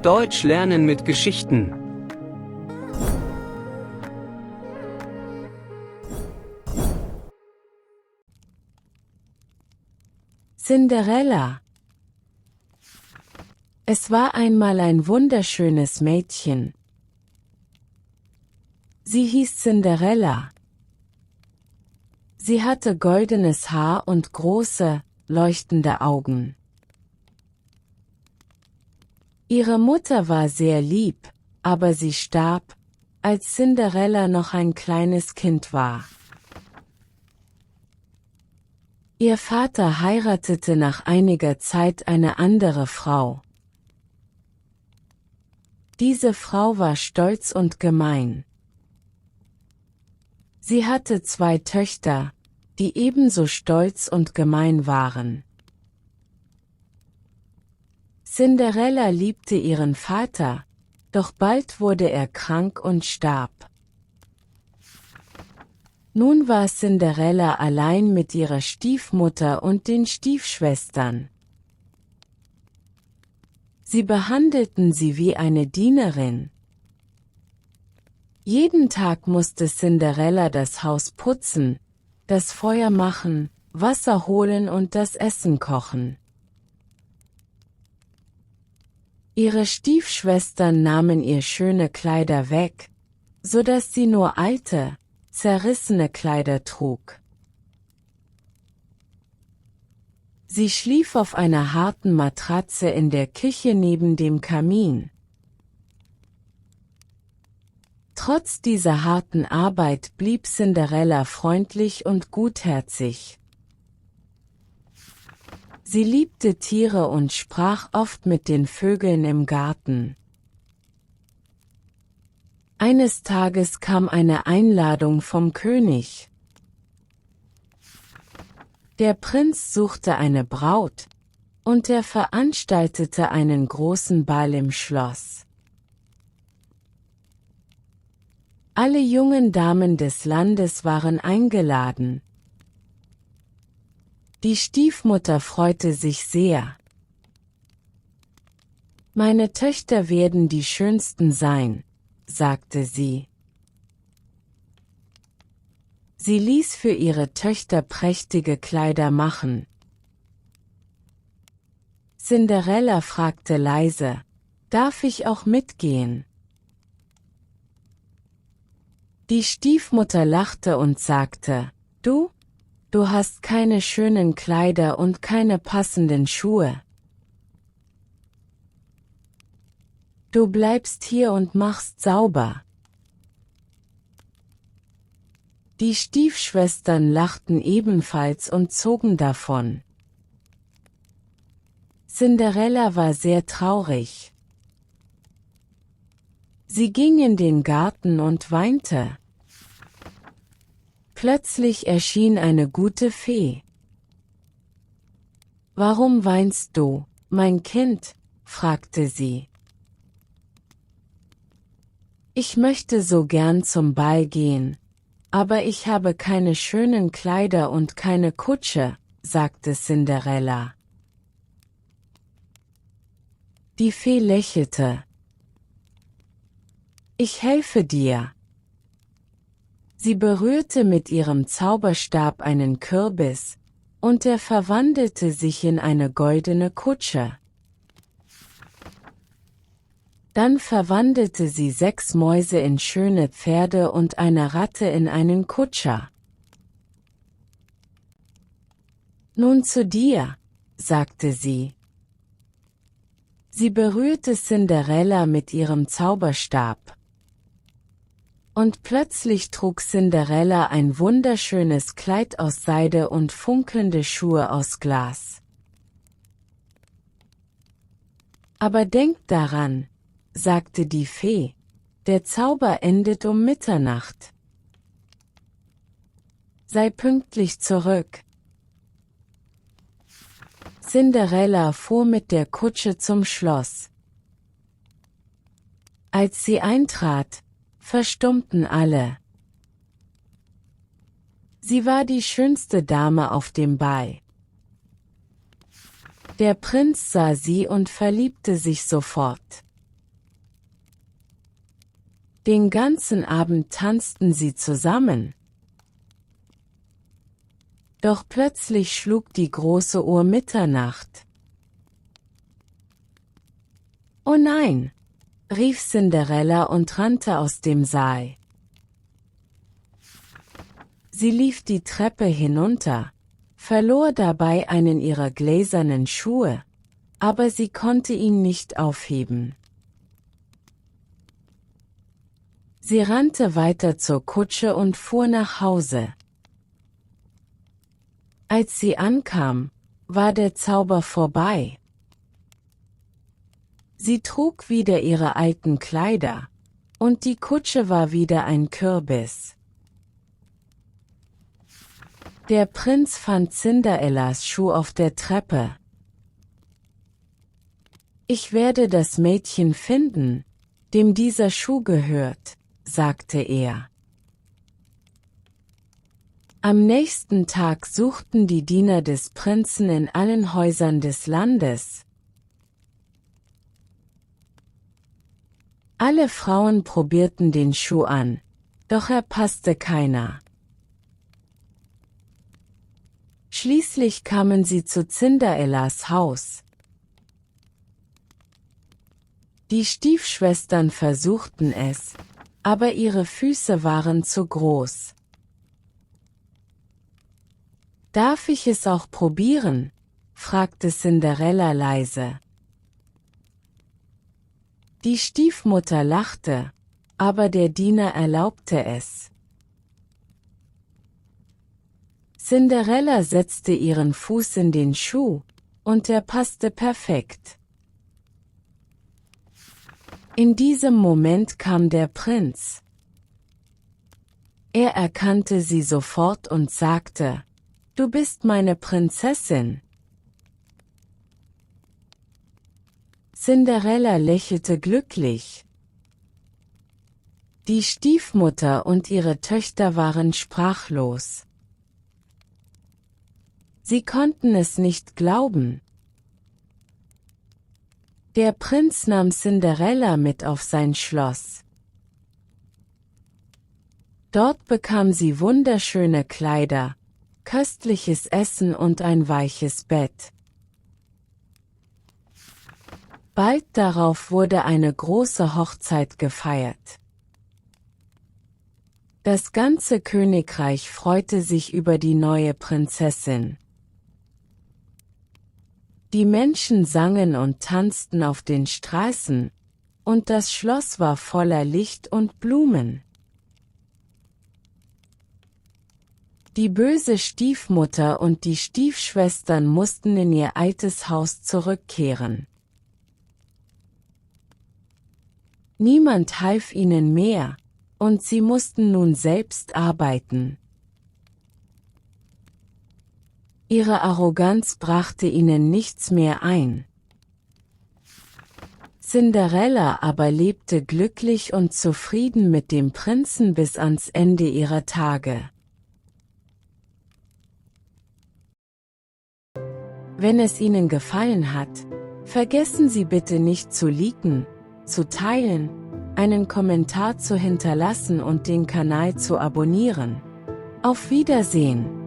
Deutsch lernen mit Geschichten. Cinderella. Es war einmal ein wunderschönes Mädchen. Sie hieß Cinderella. Sie hatte goldenes Haar und große, leuchtende Augen. Ihre Mutter war sehr lieb, aber sie starb, als Cinderella noch ein kleines Kind war. Ihr Vater heiratete nach einiger Zeit eine andere Frau. Diese Frau war stolz und gemein. Sie hatte 2 Töchter, die ebenso stolz und gemein waren. Cinderella liebte ihren Vater, doch bald wurde er krank und starb. Nun war Cinderella allein mit ihrer Stiefmutter und den Stiefschwestern. Sie behandelten sie wie eine Dienerin. Jeden Tag musste Cinderella das Haus putzen, das Feuer machen, Wasser holen und das Essen kochen. Ihre Stiefschwestern nahmen ihr schöne Kleider weg, so dass sie nur alte, zerrissene Kleider trug. Sie schlief auf einer harten Matratze in der Küche neben dem Kamin. Trotz dieser harten Arbeit blieb Cinderella freundlich und gutherzig. Sie liebte Tiere und sprach oft mit den Vögeln im Garten. Eines Tages kam eine Einladung vom König. Der Prinz suchte eine Braut, und er veranstaltete einen großen Ball im Schloss. Alle jungen Damen des Landes waren eingeladen. Die Stiefmutter freute sich sehr. »Meine Töchter werden die schönsten sein«, sagte sie. Sie ließ für ihre Töchter prächtige Kleider machen. Cinderella fragte leise, »Darf ich auch mitgehen?« Die Stiefmutter lachte und sagte, »Du hast keine schönen Kleider und keine passenden Schuhe. Du bleibst hier und machst sauber.« Die Stiefschwestern lachten ebenfalls und zogen davon. Cinderella war sehr traurig. Sie ging in den Garten und weinte. Plötzlich erschien eine gute Fee. »Warum weinst du, mein Kind?« fragte sie. »Ich möchte so gern zum Ball gehen, aber ich habe keine schönen Kleider und keine Kutsche«, sagte Cinderella. Die Fee lächelte. »Ich helfe dir.« Sie berührte mit ihrem Zauberstab einen Kürbis, und er verwandelte sich in eine goldene Kutsche. Dann verwandelte sie 6 Mäuse in schöne Pferde und eine Ratte in einen Kutscher. »Nun zu dir«, sagte sie. Sie berührte Cinderella mit ihrem Zauberstab. Und plötzlich trug Cinderella ein wunderschönes Kleid aus Seide und funkelnde Schuhe aus Glas. »Aber denk daran«, sagte die Fee, »der Zauber endet um Mitternacht. Sei pünktlich zurück.« Cinderella fuhr mit der Kutsche zum Schloss. Als sie eintrat, verstummten alle. Sie war die schönste Dame auf dem Ball. Der Prinz sah sie und verliebte sich sofort. Den ganzen Abend tanzten sie zusammen. Doch plötzlich schlug die große Uhr Mitternacht. »Oh nein«, rief Cinderella und rannte aus dem Saal. Sie lief die Treppe hinunter, verlor dabei einen ihrer gläsernen Schuhe, aber sie konnte ihn nicht aufheben. Sie rannte weiter zur Kutsche und fuhr nach Hause. Als sie ankam, war der Zauber vorbei. Sie trug wieder ihre alten Kleider, und die Kutsche war wieder ein Kürbis. Der Prinz fand Cinderellas Schuh auf der Treppe. »Ich werde das Mädchen finden, dem dieser Schuh gehört«, sagte er. Am nächsten Tag suchten die Diener des Prinzen in allen Häusern des Landes. Alle Frauen probierten den Schuh an, doch er passte keiner. Schließlich kamen sie zu Cinderellas Haus. Die Stiefschwestern versuchten es, aber ihre Füße waren zu groß. »Darf ich es auch probieren?« fragte Cinderella leise. Die Stiefmutter lachte, aber der Diener erlaubte es. Cinderella setzte ihren Fuß in den Schuh, und er passte perfekt. In diesem Moment kam der Prinz. Er erkannte sie sofort und sagte: »Du bist meine Prinzessin.« Cinderella lächelte glücklich. Die Stiefmutter und ihre Töchter waren sprachlos. Sie konnten es nicht glauben. Der Prinz nahm Cinderella mit auf sein Schloss. Dort bekam sie wunderschöne Kleider, köstliches Essen und ein weiches Bett. Bald darauf wurde eine große Hochzeit gefeiert. Das ganze Königreich freute sich über die neue Prinzessin. Die Menschen sangen und tanzten auf den Straßen, und das Schloss war voller Licht und Blumen. Die böse Stiefmutter und die Stiefschwestern mussten in ihr altes Haus zurückkehren. Niemand half ihnen mehr, und sie mussten nun selbst arbeiten. Ihre Arroganz brachte ihnen nichts mehr ein. Cinderella aber lebte glücklich und zufrieden mit dem Prinzen bis ans Ende ihrer Tage. Wenn es Ihnen gefallen hat, vergessen Sie bitte nicht zu liken, zu teilen, einen Kommentar zu hinterlassen und den Kanal zu abonnieren. Auf Wiedersehen!